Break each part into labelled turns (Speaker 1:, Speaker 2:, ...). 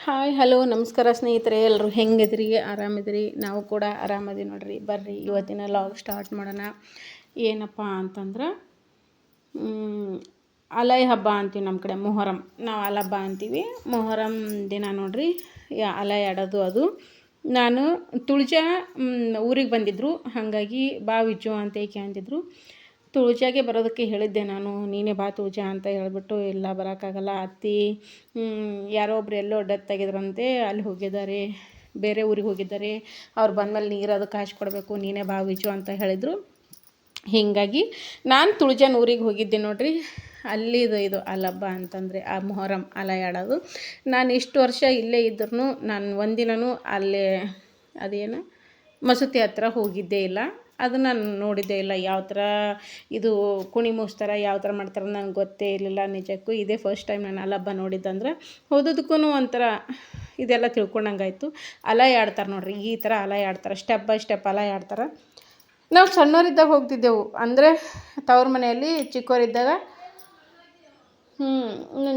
Speaker 1: Hi hello ನಮಸ್ಕಾರ ಸ್ನೇಹಿತರೆ, ಎಲ್ಲರೂ ಹೆಂಗಿದ್ರಿ? ಆರಾಮಿದ್ರಿ? ನಾವು ಕೂಡ ಆರಾಮದಿ ನೋಡ್ರಿ. ಬರ್ರಿ ಇವತ್ತಿನ ಲಾಗ್ ಸ್ಟಾರ್ಟ್ ಮಾಡೋಣ. ಏನಪ್ಪ ಅಂತಂದ್ರೆ ಅಲೈ ಹಬ್ಬ ಅಂತೀವಿ ನಮ್ಮ ಕಡೆ. ಮೊಹರಂ, ನಾವು ಅಲ ಹಬ್ಬ ಅಂತೀವಿ. ಮೊಹರಂ ದಿನ ನೋಡ್ರಿ ಅಲೈ ಆಡೋದು. ಅದು ನಾನು ತುಳಜಾ ಊರಿಗೆ ಬಂದಿದ್ದರು, ಹಾಗಾಗಿ ಬಾ ವಿಜು ಅಂತ ಏಕೆ ಅಂತಿದ್ರು. ತುಳಜಾಗೆ ಬರೋದಕ್ಕೆ ಹೇಳಿದ್ದೆ ನಾನು, ನೀನೇ ಬಾ ತುಳಜಾ ಅಂತ ಹೇಳಿಬಿಟ್ಟು. ಇಲ್ಲ ಬರೋಕ್ಕಾಗಲ್ಲ ಅತ್ತಿ, ಯಾರೋ ಒಬ್ರು ಎಲ್ಲೋ ಡೆತ್ ಆಗಿದ್ರಂತೆ, ಅಲ್ಲಿ ಹೋಗಿದ್ದಾರೆ, ಬೇರೆ ಊರಿಗೆ ಹೋಗಿದ್ದಾರೆ, ಅವ್ರು ಬಂದಮೇಲೆ ನೀರು ಅದಕ್ಕೆ ಕಾಸು ಕೊಡಬೇಕು, ನೀನೇ ಬಾ ವಿಜು ಅಂತ ಹೇಳಿದರು. ಹೀಗಾಗಿ ನಾನು ತುಳಜಾನ ಊರಿಗೆ ಹೋಗಿದ್ದೆ ನೋಡ್ರಿ. ಅಲ್ಲಿದು ಇದು ಅಲಬ್ಬ ಅಂತಂದರೆ ಆ ಮೊಹರಂ ಅಲ ಆಡೋದು. ನಾನು ಇಷ್ಟು ವರ್ಷ ಇಲ್ಲೇ ಇದ್ರೂ ನಾನು ಒಂದಿನೂ ಅಲ್ಲೇ ಅದೇನು ಮಸೂತಿ ಹತ್ರ ಹೋಗಿದ್ದೇ ಇಲ್ಲ. ಅದನ್ನು ನಾನು ನೋಡಿದ್ದೇ ಇಲ್ಲ. ಯಾವ ಥರ ಇದು ಕುಣಿ ಮುಗಿಸ್ತಾರೆ, ಯಾವ ಥರ ಮಾಡ್ತಾರೆ ನನಗೆ ಗೊತ್ತೇ ಇರಲಿಲ್ಲ ನಿಜಕ್ಕೂ. ಇದೇ ಫಸ್ಟ್ ಟೈಮ್ ನಾನು ಅಲಬ್ಬ ನೋಡಿದ್ದಂದ್ರೆ. ಹೋದೋದಕ್ಕೂ ಒಂಥರ ಇದೆಲ್ಲ ತಿಳ್ಕೊಂಡಂಗಾಯ್ತು. ಅಲಾಯ್ ಆಡ್ತಾರೆ ನೋಡ್ರಿ, ಈ ಥರ ಅಲಾಯ್ ಆಡ್ತಾರೆ, ಸ್ಟೆಪ್ ಬೈ ಸ್ಟೆಪ್ ಅಲಾಯ್ ಆಡ್ತಾರೆ. ನಾವು ಸಣ್ಣವರಿದ್ದಾಗ ಹೋಗ್ತಿದ್ದೆವು, ಅಂದರೆ ತವ್ರ ಮನೆಯಲ್ಲಿ ಚಿಕ್ಕವರಿದ್ದಾಗ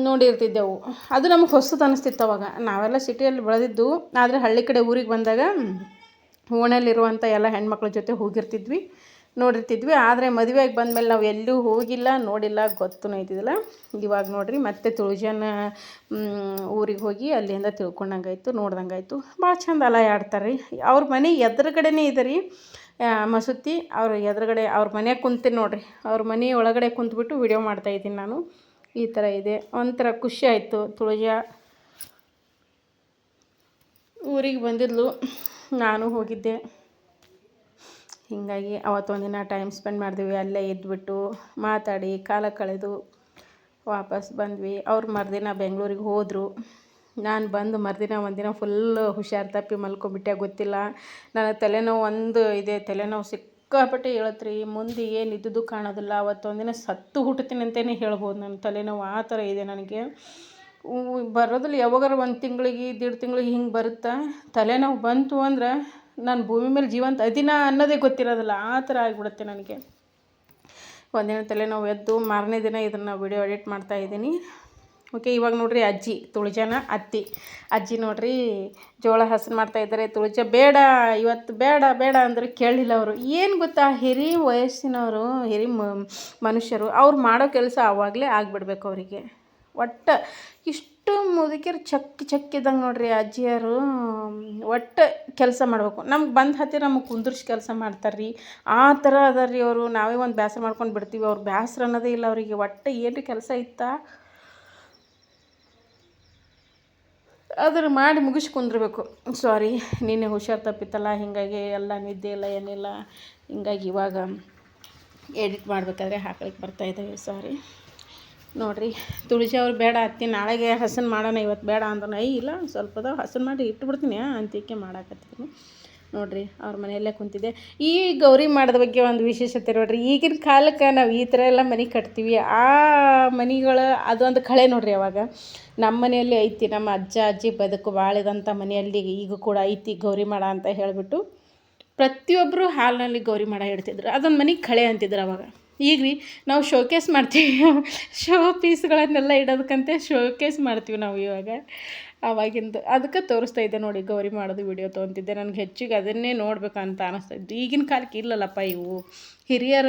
Speaker 1: ನೋಡಿರ್ತಿದ್ದೆವು. ಅದು ನಮಗೆ ಹೊಸದು ಅನ್ನಿಸ್ತಿತ್ತು ಅವಾಗ. ನಾವೆಲ್ಲ ಸಿಟಿಯಲ್ಲಿ ಬೆಳೆದಿದ್ದು, ಆದರೆ ಹಳ್ಳಿ ಕಡೆ ಊರಿಗೆ ಬಂದಾಗ ಓಣೆಯಲ್ಲಿರುವಂಥ ಎಲ್ಲ ಹೆಣ್ಮಕ್ಳ ಜೊತೆ ಹೋಗಿರ್ತಿದ್ವಿ, ನೋಡಿರ್ತಿದ್ವಿ. ಆದರೆ ಮದುವೆಯಾಗಿ ಬಂದಮೇಲೆ ನಾವು ಎಲ್ಲೂ ಹೋಗಿಲ್ಲ, ನೋಡಿಲ್ಲ, ಗೊತ್ತೂ ಇದ್ದಿದ್ದಿಲ್ಲ. ಇವಾಗ ನೋಡಿರಿ ಮತ್ತೆ ತುಳಜಾನ ಊರಿಗೆ ಹೋಗಿ ಅಲ್ಲಿಂದ ತಿಳ್ಕೊಂಡಂಗಾಯ್ತು, ನೋಡ್ದಂಗಾಯ್ತು. ಭಾಳ ಚಂದ ಅಲ ಆಡ್ತಾರೆ ರೀ. ಅವ್ರ ಮನೆ ಎದುರುಗಡೆನೇ ಇದೆ ರೀ ಮಸೂತಿ. ಅವ್ರ ಎದುರುಗಡೆ ಅವ್ರ ಮನೆಯಾಗ ಕುಂತೀನಿ ನೋಡಿರಿ, ಅವ್ರ ಮನೆ ಒಳಗಡೆ ಕುಂತ್ಬಿಟ್ಟು ವಿಡಿಯೋ ಮಾಡ್ತಾಯಿದ್ದೀನಿ ನಾನು. ಈ ಥರ ಇದೆ, ಒಂಥರ ಖುಷಿ ಆಯಿತು. ತುಳಜಾ ಊರಿಗೆ ಬಂದಿದ್ಲು, ನಾನು ಹೋಗಿದ್ದೆ. ಹೀಗಾಗಿ ಅವತ್ತೊಂದಿನ ಟೈಮ್ ಸ್ಪೆಂಡ್ ಮಾಡಿದ್ವಿ, ಅಲ್ಲೇ ಇದ್ಬಿಟ್ಟು ಮಾತಾಡಿ ಕಾಲ ಕಳೆದು ವಾಪಸ್ ಬಂದ್ವಿ. ಅವ್ರು ಮರುದಿನ ಬೆಂಗಳೂರಿಗೆ ಹೋದರು. ನಾನು ಬಂದು ಮರುದಿನ ಒಂದಿನ ಫುಲ್ಲು ಹುಷಾರು ತಪ್ಪಿ ಮಲ್ಕೊಂಬಿಟ್ಟೆ, ಗೊತ್ತಿಲ್ಲ. ನನಗೆ ತಲೆನೋವು ಒಂದು ಇದೆ, ತಲೆನೋವು ಸಿಕ್ಕಾಪಟ್ಟೆ ಹೇಳತ್ರಿ. ಮುಂದೆ ಏನು ಇದ್ದುದು ಕಾಣೋದಿಲ್ಲ. ಅವತ್ತೊಂದಿನ ಸತ್ತು ಹುಟ್ಟುತ್ತೀನಿ ಅಂತಲೇ ಹೇಳ್ಬೋದು. ನನ್ನ ತಲೆನೋವು ಆ ಥರ ಇದೆ ನನಗೆ. ಬರೋದಿಲ್ಲ, ಯಾವಾಗಾರ 1 ತಿಂಗಳಿಗೆ 1.5 ತಿಂಗಳಿಗೆ ಹಿಂಗೆ ಬರುತ್ತಾ. ತಲೆನೋವು ಬಂತು ಅಂದ್ರೆ ನಾನು ಭೂಮಿ ಮೇಲೆ ಜೀವಂತ ಅದಿನ ಅನ್ನೋದೇ ಗೊತ್ತಿರೋದಿಲ್ಲ, ಆ ಥರ ಆಗಿಬಿಡುತ್ತೆ ನನಗೆ. ಒಂದಿನ ತಲೆನೋವು ಎದ್ದು ಮಾರನೇ ದಿನ ಇದನ್ನು ವಿಡಿಯೋ ಎಡಿಟ್ ಮಾಡ್ತಾಯಿದ್ದೀನಿ. ಓಕೆ, ಇವಾಗ ನೋಡಿರಿ ಅಜ್ಜಿ ತುಳಜಾನ ಅಜ್ಜಿ ನೋಡಿರಿ ಜೋಳ ಹಸನು ಮಾಡ್ತಾಯಿದ್ದಾರೆ. ತುಳಜಾ ಬೇಡ ಇವತ್ತು ಬೇಡ ಬೇಡ ಅಂದರೆ ಕೇಳಲಿಲ್ಲ ಅವರು. ಏನು ಗೊತ್ತಾ, ಹಿರಿ ವಯಸ್ಸಿನವರು, ಹಿರಿ ಮನುಷ್ಯರು ಅವ್ರು ಮಾಡೋ ಕೆಲಸ ಆವಾಗಲೇ ಆಗಿಬಿಡ್ಬೇಕು ಅವರಿಗೆ. ಒಟ್ಟು ಇಷ್ಟು ಮುದುಕಿರು ಚಕ್ಕಿದ್ದಂಗೆ ನೋಡ್ರಿ ಅಜ್ಜಿಯರು. ಒಟ್ಟು ಕೆಲಸ ಮಾಡಬೇಕು. ನಮ್ಗೆ ಬಂದು ಹತ್ತಿರ ನಮಗೆ ಕುಂದ್ರಿಸಿ ಕೆಲಸ ಮಾಡ್ತಾರೆ ರೀ, ಆ ಥರ ಅದ ರೀ ಅವರು. ನಾವೇ ಒಂದು ಬೇಸರ ಮಾಡ್ಕೊಂಡು ಬಿಡ್ತೀವಿ, ಅವ್ರು ಬೇಸರ ಅನ್ನೋದೇ ಇಲ್ಲ ಅವರಿಗೆ. ಒಟ್ಟು ಏನು ಕೆಲಸ ಇತ್ತಾ ಅದನ್ನು ಮಾಡಿ ಮುಗಿಸಿ ಕುಂದಿರ್ಬೇಕು. ಸಾರಿ, ನಿನ್ನೆ ಹುಷಾರು ತಪ್ಪಿತ್ತಲ್ಲ, ಹೀಗಾಗಿ ಎಲ್ಲ ನಿದ್ದೆ ಇಲ್ಲ ಏನಿಲ್ಲ. ಹೀಗಾಗಿ ಇವಾಗ ಎಡಿಟ್ ಮಾಡಬೇಕಾದ್ರೆ ಹಾಕ್ಲಿಕ್ಕೆ ಬರ್ತಾಯಿದ್ದಾವೆ, ಸಾರಿ. ನೋಡಿರಿ ತುಳಜಿ ಅವ್ರು ಬೇಡ ಅತ್ತಿ ನಾಳೆಗೆ ಹಸನು ಮಾಡೋಣ, ಇವತ್ತು ಬೇಡ ಅಂದ್ರೆ ಇಲ್ಲ ಸ್ವಲ್ಪ ಹಸನು ಮಾಡಿ ಇಟ್ಟುಬಿಡ್ತೀನಿ ಅಂತಿಕೆ ಮಾಡಾಕತ್ತೀನಿ. ನೋಡಿರಿ ಅವ್ರ ಮನೆಯಲ್ಲೇ ಕುಂತಿದ್ದೆ. ಈ ಗೌರಿ ಮಾಡೋದ ಬಗ್ಗೆ ಒಂದು ವಿಶೇಷತೆ ನೋಡಿರಿ. ಈಗಿನ ಕಾಲಕ್ಕೆ ನಾವು ಈ ಥರ ಎಲ್ಲ ಮನೆ ಕಟ್ತೀವಿ, ಆ ಮನೆಗಳು ಅದೊಂದು ಕಳೆ ನೋಡಿರಿ. ಅವಾಗ ನಮ್ಮ ಮನೆಯಲ್ಲಿ ಐತಿ, ನಮ್ಮ ಅಜ್ಜ ಅಜ್ಜಿ ಬದುಕು ಬಾಳಿದಂಥ ಮನೆಯಲ್ಲಿ ಈಗ ಕೂಡ ಐತಿ ಗೌರಿ ಮಾಡ ಅಂತ ಹೇಳಿಬಿಟ್ಟು ಪ್ರತಿಯೊಬ್ಬರು ಹಾಲಿನಲ್ಲಿ ಗೌರಿ ಮಾಡ ಇಡ್ತಿದ್ರು. ಅದೊಂದು ಮನೆಗೆ ಕಳೆ ಅಂತಿದ್ರು ಅವಾಗ. ಈಗ ರೀ ನಾವು ಶೋಕೇಸ್ ಮಾಡ್ತೀವಿ, ಶೋ ಪೀಸ್ಗಳನ್ನೆಲ್ಲ ಇಡೋದಕ್ಕಂತೆ ಶೋಕೇಸ್ ಮಾಡ್ತೀವಿ ನಾವು ಇವಾಗ. ಆವಾಗಿಂದು ಅದಕ್ಕೆ ತೋರಿಸ್ತಾ ಇದ್ದೆ ನೋಡಿ, ಗೌರಿ ಮಾಡೋದು ವಿಡಿಯೋ ತೊಗೊತಿದ್ದೆ. ನನಗೆ ಹೆಚ್ಚಿಗೆ ಅದನ್ನೇ ನೋಡ್ಬೇಕಂತ ಅನ್ನಿಸ್ತಾ ಇದ್ದು. ಈಗಿನ ಕಾಲಕ್ಕೆ ಇಲ್ಲಲ್ಲಪ್ಪ ಇವು, ಹಿರಿಯರ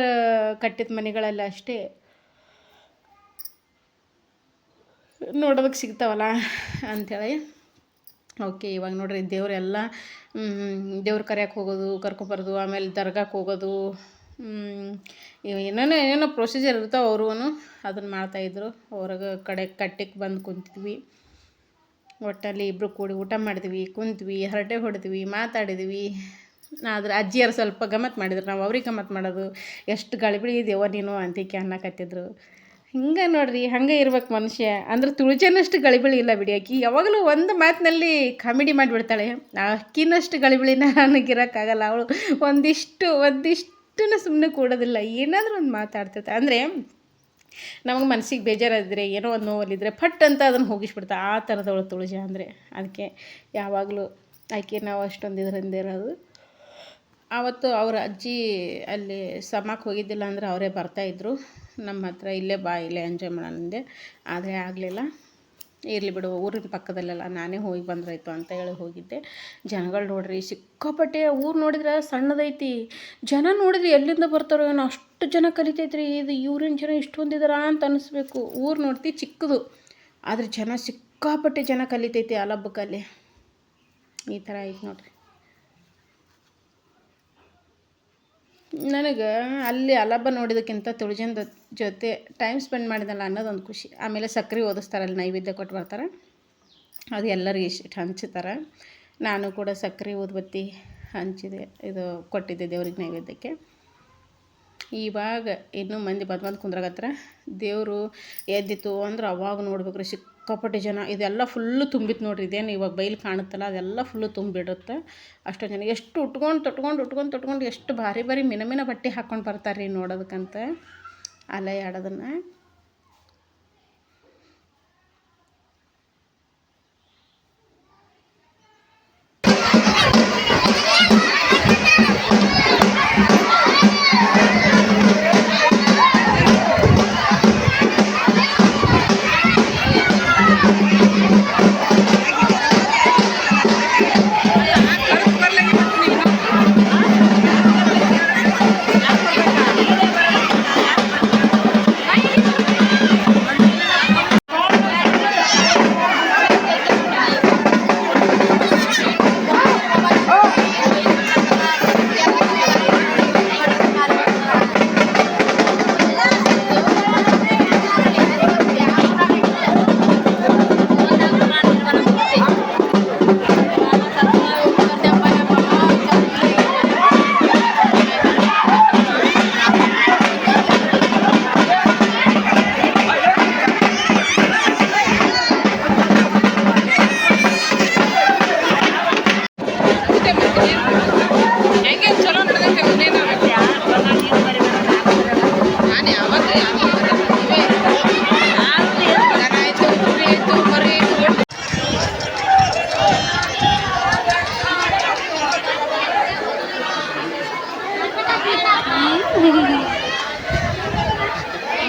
Speaker 1: ಕಟ್ಟಿದ ಮನೆಗಳೆಲ್ಲ ಅಷ್ಟೇ ನೋಡೋದಕ್ಕೆ ಸಿಗ್ತಾವಲ್ಲ ಅಂಥೇಳಿ. ಓಕೆ, ಇವಾಗ ನೋಡಿರಿ ದೇವರೆಲ್ಲ ದೇವ್ರು ಕರೆಯೋಕೆ ಹೋಗೋದು, ಕರ್ಕೊಬರೋದು, ಆಮೇಲೆ ದರ್ಗಾಕ್ಕೆ ಹೋಗೋದು, ಏನೇನೋ ಪ್ರೊಸೀಜರ್ ಇರ್ತಾವೆ. ಅವ್ರೂ ಅದನ್ನು ಮಾಡ್ತಾಯಿದ್ರು. ಹೊರಗೆ ಕಡೆ ಕಟ್ಟಿಗೆ ಬಂದು ಕುಂತಿದ್ವಿ. ಒಟ್ಟಲ್ಲಿ ಇಬ್ಬರು ಕೂಡಿ ಊಟ ಮಾಡಿದ್ವಿ, ಕುಂತ್ವಿ, ಹರಟೆ ಹೊಡೆದ್ವಿ, ಮಾತಾಡಿದ್ವಿ. ಆದರೆ ಅಜ್ಜಿಯರು ಸ್ವಲ್ಪ ಗಮ್ಮತ್ತು ಮಾಡಿದ್ರು, ನಾವು ಅವ್ರಿಗೆ ಗಮ್ಮತ್ತು ಮಾಡೋದು. ಎಷ್ಟು ಗಳಿಬಿಳಿ ಇದೆಯವ ನೀನು ಅಂತಿಕೆ ಅನ್ನಕತ್ತಿದ್ರು. ಹಿಂಗೆ ನೋಡ್ರಿ, ಹಾಗೆ ಇರ್ಬೇಕು ಮನುಷ್ಯ. ಅಂದ್ರೆ ತುಳಜನಷ್ಟು ಗಳಿಬಿಳಿ ಇಲ್ಲ ಬಿಡಿ. ಆಕಿ ಯಾವಾಗಲೂ ಒಂದು ಮಾತಿನಲ್ಲಿ ಕಾಮಿಡಿ ಮಾಡಿಬಿಡ್ತಾಳೆ. ಅಕ್ಕಿನಷ್ಟು ಗಳಿಬಿಳಿನ ನನಗಿರೋಕ್ಕಾಗಲ್ಲ. ಅವಳು ಒಂದಿಷ್ಟನ್ನು ಸುಮ್ಮನೆ ಕೂಡೋದಿಲ್ಲ, ಏನಾದರೂ ಒಂದು ಮಾತಾಡ್ತಿರ್ತಾಳೆ. ಅಂದರೆ ನಮಗೆ ಮನಸ್ಸಿಗೆ ಬೇಜಾರಾದರೆ, ಏನೋ ಒಂದು ನೋವಲ್ಲಿದ್ದರೆ ಫಟ್ ಅಂತ ಅದನ್ನು ಹೋಗಿಸ್ಬಿಡ್ತಾ, ಆ ಥರದವಳು ತುಳಜಾ ಅಂದರೆ. ಅದಕ್ಕೆ ಯಾವಾಗಲೂ ಆಕೆ ನಾವು ಅಷ್ಟೊಂದು ಇದರಿಂದ ಇರೋದು. ಆವತ್ತು ಅವ್ರ ಅಜ್ಜಿ ಅಲ್ಲಿ ಸಮಕ್ಕೆ ಹೋಗಿದ್ದಿಲ್ಲ ಅಂದರೆ ಅವರೇ ಬರ್ತಾಯಿದ್ರು ನಮ್ಮ ಹತ್ರ. ಇಲ್ಲೇ ಬಾ, ಇಲ್ಲೇ ಎಂಜಾಯ್ ಮಾಡೋಣಂದೆ, ಆದರೆ ಆಗಲಿಲ್ಲ. ಇರಲಿ ಬಿಡು ಊರಿನ ಪಕ್ಕದಲ್ಲೆಲ್ಲ ನಾನೇ ಹೋಗಿ ಬಂದ್ರಾಯ್ತು ಅಂತ ಹೇಳಿ ಹೋಗಿದ್ದೆ. ಜನಗಳು ನೋಡ್ರಿ ಸಿಕ್ಕಾಪಟ್ಟೆ. ಊರು ನೋಡಿದ್ರೆ ಸಣ್ಣದೈತಿ, ಜನ ನೋಡಿದ್ರೆ ಎಲ್ಲಿಂದ ಬರ್ತಾರೋ ಏನೋ ಅಷ್ಟು ಜನ ಕಲಿತೈತ್ರಿ. ಇದು ಊರಿನ ಜನ ಇಷ್ಟೊಂದಿದಾರ ಅಂತ ಅನ್ನಿಸ್ಬೇಕು. ಊರು ನೋಡ್ತಿ ಚಿಕ್ಕದು, ಆದರೆ ಜನ ಸಿಕ್ಕಾಪಟ್ಟೆ ಜನ ಕಲಿತೈತಿ ಆ ಹಬ್ಬಕ್ಕಲ್ಲಿ. ಈ ಥರ ಐತೆ ನೋಡ್ರಿ. ನನಗೆ ಅಲ್ಲಿ ಅಲಬ್ಬ ನೋಡಿದಕ್ಕಿಂತ ತುಳಜನ ಜೊತೆ ಟೈಮ್ ಸ್ಪೆಂಡ್ ಮಾಡಿದಲ್ಲ ಅನ್ನೋದೊಂದು ಖುಷಿ. ಆಮೇಲೆ ಸಕ್ರೆ ಓದಿಸ್ತಾರಲ್ಲಿ ನೈವೇದ್ಯ ಕೊಟ್ಟು ಬರ್ತಾರೆ, ಅದು ಎಲ್ಲರಿಗೆ ಇಷ್ಟು ಹಂಚ್ತಾರೆ. ನಾನು ಕೂಡ ಸಕ್ರೆ ಊದ್ಬತ್ತಿ ಹಂಚಿದೆ, ಇದು ಕೊಟ್ಟಿದ್ದೆ ದೇವ್ರಿಗೆ ನೈವೇದ್ಯಕ್ಕೆ. ಇವಾಗ ಇನ್ನೂ ಮಂದಿ ಬಂದು ಕುಂದ್ರಾಗತ್ರ. ದೇವರು ಎದ್ದಿತ್ತು ಅಂದ್ರೆ ಅವಾಗ ನೋಡ್ಬೇಕ್ರಿ ಸಿಕ್ಕಾಪಟ್ಟೆ ಜನ. ಇದೆಲ್ಲ ಫುಲ್ಲು ತುಂಬಿತ್ತು ನೋಡ್ರಿ. ಇದೇನು ಇವಾಗ ಬೈಲು ಕಾಣುತ್ತಲ್ಲ ಅದೆಲ್ಲ ಫುಲ್ಲು ತುಂಬಿಡುತ್ತೆ. ಅಷ್ಟೊಂದು ಜನ ಎಷ್ಟು ಉಟ್ಕೊಂಡು ಎಷ್ಟು ಭಾರಿ ಮಿನ ಬಟ್ಟೆ ಹಾಕ್ಕೊಂಡು ಬರ್ತಾರೆ ರೀ ನೋಡೋದಕ್ಕಂತ ಅಲೆ ಆಡೋದನ್ನು.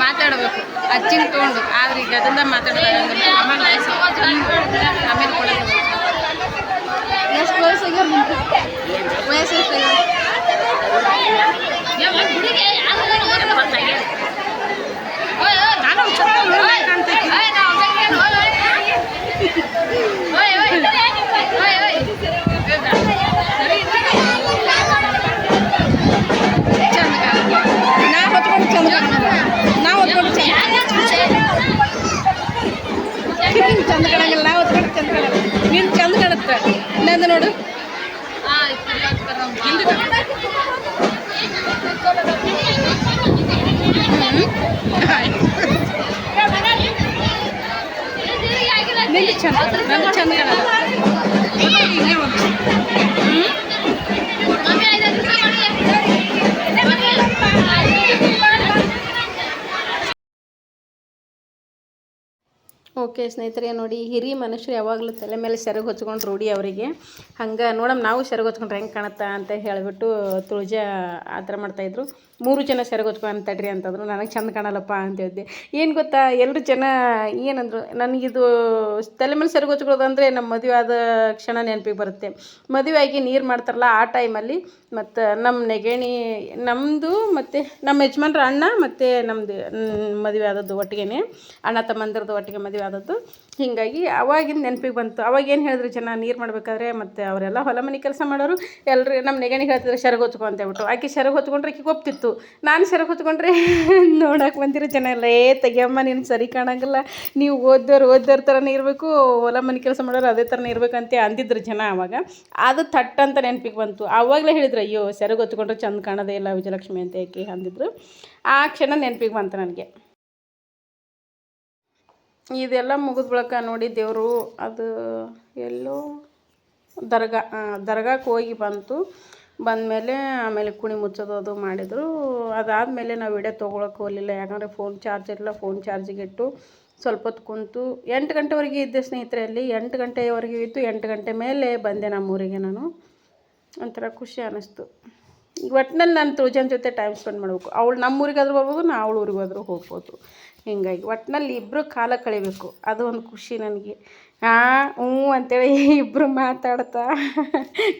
Speaker 1: ಮಾತಾಡಬೇಕು ಅಚ್ಚಿನ ತೊಗೊಂಡು, ಆದ್ರೆ ಈಗ ಅದರಿಂದ ಮಾತಾಡೋದು ಆಮೇಲೆ ಕೊಡೋದು. ಎಷ್ಟು ವಯಸ್ಸು ಎಷ್ಟು ಚಂದ ಕಾಣಂಗಿಲ್ಲ, ನಾವು ಹೊತ್ಕೊಂಡು ಚಂದ ಕಾಣಲ್ಲ. ನೀನು ಚಂದ ಕಾಣುತ್ತೆ ನಂದು ನೋಡು. ನಿಂದು ಚಂದ ನಂದು ಚಂದ ಕಾಣಲ್ಲ. ಓಕೆ ಸ್ನೇಹಿತರೆ, ನೋಡಿ ಹಿರಿಯ ಮನುಷ್ಯರು ಯಾವಾಗಲೂ ತಲೆ ಮೇಲೆ ಸೆರಗು ಹೊಚ್ಕೊಂಡು ರೂಢಿ ಅವರಿಗೆ. ಹಂಗೆ ನೋಡಮ್ಮ ನಾವು ಸೆರಗು ಹೊಚ್ಕೊಂಡ್ರೆ ಹೆಂಗೆ ಕಾಣುತ್ತಾ ಅಂತ ಹೇಳಿಬಿಟ್ಟು ತುಳಜ ಆ ಥರ ಮಾಡ್ತಾಯಿದ್ರು. 3 ಜನ ಸೆರಗು ಹೊಚ್ಕೊಂಡು ತಡ್ರಿ ಅಂತಂದ್ರು. ನನಗೆ ಚೆಂದ ಕಾಣಲ್ಲಪ್ಪ ಅಂತ ಹೇಳಿದ್ದೆ. ಏನು ಗೊತ್ತಾ, ಎಲ್ಲರೂ ಜನ ಏನಂದ್ರು, ನನಗಿದು ತಲೆ ಮೇಲೆ ಸೆರಗು ಹೊಚ್ಕೊಳ್ಳೋದು ಅಂದರೆ ನಮ್ಮ ಮದುವೆ ಆದ ಕ್ಷಣ ನೆನಪಿಗೆ ಬರುತ್ತೆ. ಮದುವೆ ಆಗಿ ನೀರು ಮಾಡ್ತಾರಲ್ಲ ಆ ಟೈಮಲ್ಲಿ, ಮತ್ತು ನಮ್ಮ ನೆಗಣಿ ನಮ್ಮದು ಮತ್ತು ನಮ್ಮ ಯಜಮಾನ್ರ ಅಣ್ಣ ಮತ್ತು ನಮ್ಮದು ಮದುವೆ ಆದದ್ದು ಒಟ್ಟಿಗೆ, ಅಣ್ಣ ತಮ್ಮಂದಿರದು ಒಟ್ಟಿಗೆ ಮದುವೆ ಆದದ್ದು. ಹೀಗಾಗಿ ಅವಾಗಿಂದ ನೆನಪಿಗೆ ಬಂತು. ಅವಾಗ ಏನು ಹೇಳಿದ್ರು ಜನ ನೀರು ಮಾಡಬೇಕಾದ್ರೆ, ಮತ್ತು ಅವರೆಲ್ಲ ಹೊಲ ಮನೆ ಕೆಲಸ ಮಾಡೋರು, ಎಲ್ಲರೂ ನಮ್ಮ ನೆಗಣಿಗೆ ಹೇಳ್ತಿದ್ರು ಸೆರಗು ಹೊಚ್ಕೊ ಅಂತ ಹೇಳ್ಬಿಟ್ಟು. ಆಕೆ ಸೆರಗು ಹೊತ್ಕೊಂಡ್ರೆ ಆಕೆ ಒಪ್ತಿತ್ತು. ನಾನು ಸೆರಗು ಹೊತ್ಕೊಂಡ್ರೆ ನೋಡೋಕೆ ಬಂದಿರೋ ಜನ ಎಲ್ಲ ತೆಗಿಯಮ್ಮ ನೀನು ಸರಿ ಕಾಣಂಗಿಲ್ಲ, ನೀವು ಓದ್ದೋರು ಥರನೇ ಇರಬೇಕು, ಹೊಲ ಮನೆ ಕೆಲಸ ಮಾಡೋರು ಅದೇ ಥರನೇ ಇರಬೇಕಂತ ಅಂದಿದ್ರು ಜನ. ಆವಾಗ ಅದು ಥಟ್ ಅಂತ ನೆನಪಿಗೆ ಬಂತು. ಆವಾಗಲೇ ಹೇಳಿದ್ರು, ಅಯ್ಯೋ ಸೆರಗು ಹೊತ್ಕೊಂಡ್ರೆ ಚಂದ ಕಾಣೋದೇ ಇಲ್ಲ ವಿಜಯಲಕ್ಷ್ಮಿ ಅಂತ ಯಾಕೆ ಅಂದಿದ್ರು. ಆ ಕ್ಷಣ ನೆನಪಿಗೆ ಬಂತು ನನಗೆ. ಇದೆಲ್ಲ ಮುಗಿದ ಬಳಿಕ ನೋಡಿ ದೇವರು ಅದು ಎಲ್ಲೋ ದರ್ಗಾಕ್ಕೆ ಹೋಗಿ ಬಂದಮೇಲೆ ಆಮೇಲೆ ಕುಣಿ ಮುಚ್ಚೋದು ಅದು ಮಾಡಿದರು. ಅದಾದಮೇಲೆ ನಾವು ವಿಡಿಯೋ ತೊಗೊಳಕ್ಕೆ ಹೋಗಲಿಲ್ಲ, ಯಾಕಂದರೆ ಫೋನ್ ಚಾರ್ಜ್ ಇರಲಿಲ್ಲ. ಫೋನ್ ಚಾರ್ಜಿಗೆ ಇಟ್ಟು ಸ್ವಲ್ಪ ಹೊತ್ತು ಕುಂತು 8 ಗಂಟೆವರೆಗೆ ಇದ್ದೆ ಸ್ನೇಹಿತರೆ. ಅಲ್ಲಿ 8 ಗಂಟೆವರೆಗೆ ಇತ್ತು. 8 ಗಂಟೆ ಮೇಲೆ ಬಂದೆ ನಮ್ಮೂರಿಗೆ. ನಾನು ಒಂಥರ ಖುಷಿ ಅನ್ನಿಸ್ತು. ಒಟ್ಟಿನಲ್ಲಿ ನಾನು ತುಳಜನ ಜೊತೆ ಟೈಮ್ ಸ್ಪೆಂಡ್ ಮಾಡಬೇಕು. ಅವಳು ನಮ್ಮೂರಿಗಾದ್ರೂ ಬರ್ಬೋದು, ನಾ ಅವಳ ಊರಿಗಾದ್ರೂ ಹೋಗ್ಬೋದು. ಹಿಂಗಾಗಿ ಒಟ್ಟಿನಲ್ಲಿ ಇಬ್ಬರು ಕಾಲ ಕಳಿಬೇಕು, ಅದು ಒಂದು ಖುಷಿ ನನಗೆ. ಹ್ಞೂ ಅಂತೇಳಿ ಇಬ್ಬರು ಮಾತಾಡ್ತಾ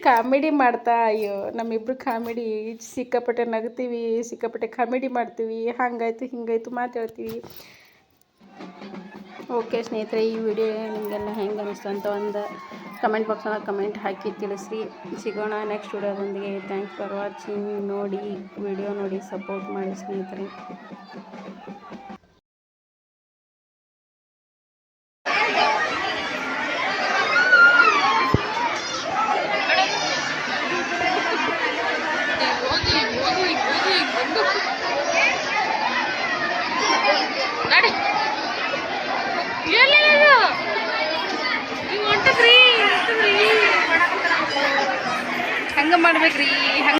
Speaker 1: ಕಾಮಿಡಿ ಮಾಡ್ತಾ, ಅಯ್ಯೋ ನಮ್ಮಿಬ್ಬರು ಕಾಮಿಡಿ ಸಿಕ್ಕಾಪಟ್ಟೆ ನಗ್ತೀವಿ, ಸಿಕ್ಕಾಪಟ್ಟೆ ಕಾಮಿಡಿ ಮಾಡ್ತೀವಿ, ಹಾಗಾಯ್ತು ಹಿಂಗಾಯ್ತು ಮಾತಾಡ್ತೀವಿ. ಓಕೆ ಸ್ನೇಹಿತರೆ, ಈ ವಿಡಿಯೋ ನಿಮಗೆಲ್ಲ ಹೆಂಗೆ ಅನ್ನಿಸ್ತು ಅಂತ ಒಂದು ಕಮೆಂಟ್ ಬಾಕ್ಸ್ನಾಗ ಕಮೆಂಟ್ ಹಾಕಿ ತಿಳಿಸ್ರಿ. ಸಿಗೋಣ ನೆಕ್ಸ್ಟ್ ವಿಡಿಯೋದೊಂದಿಗೆ. Thanks for watching. ನೋಡಿ ವಿಡಿಯೋ ನೋಡಿ ಸಪೋರ್ಟ್ ಮಾಡಿ ಸ್ನೇಹಿತರೆ. ಹಂಗೆ ಮಾಡ್ಬೇಕ್ರಿ.